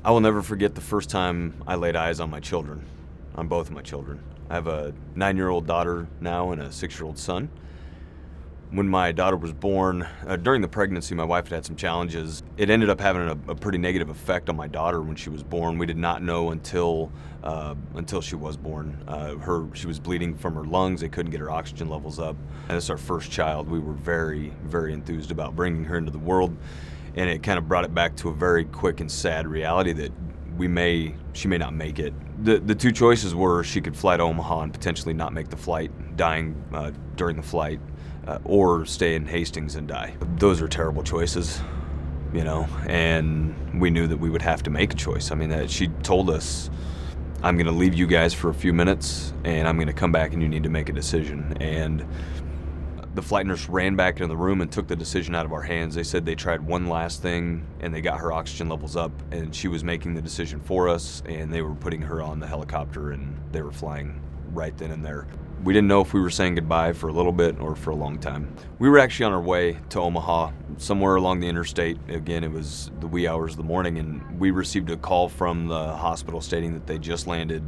I will never forget the first time I laid eyes on my children, on both of my children. I have a 9-year-old daughter now and a 6-year-old son. When my daughter was born, during the pregnancy, my wife had some challenges. It ended up having a pretty negative effect on my daughter when she was born. We did not know until she was born. She was bleeding from her lungs. They couldn't get her oxygen levels up. And this is our first child. We were very, very enthused about bringing her into the world. And it kind of brought it back to a very quick and sad reality that she may not make it. The two choices were she could fly to Omaha and potentially not make the flight, dying during the flight, or stay in Hastings and die. Those are terrible choices, and we knew that we would have to make a choice. I mean, she told us, I'm going to leave you guys for a few minutes, and I'm going to come back and you need to make a decision. And the flight nurse ran back into the room and took the decision out of our hands. They said they tried one last thing and they got her oxygen levels up, and she was making the decision for us, and they were putting her on the helicopter and they were flying right then and there. We didn't know if we were saying goodbye for a little bit or for a long time. We were actually on our way to Omaha, somewhere along the interstate. Again, it was the wee hours of the morning, and we received a call from the hospital stating that they just landed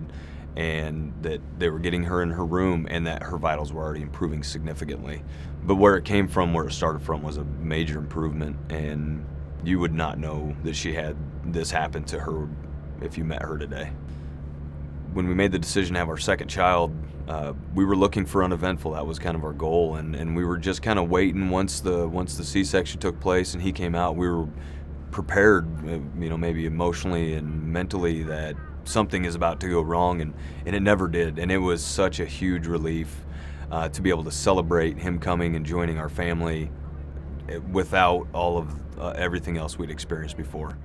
and that they were getting her in her room and that her vitals were already improving significantly. But where it came from, where it started from, was a major improvement, and you would not know that she had this happen to her if you met her today. When we made the decision to have our second child, we were looking for uneventful. That was kind of our goal, and we were just kind of waiting. Once the C-section took place and he came out, we were prepared, maybe emotionally and mentally, that something is about to go wrong, and it never did. And it was such a huge relief to be able to celebrate him coming and joining our family without all of everything else we'd experienced before.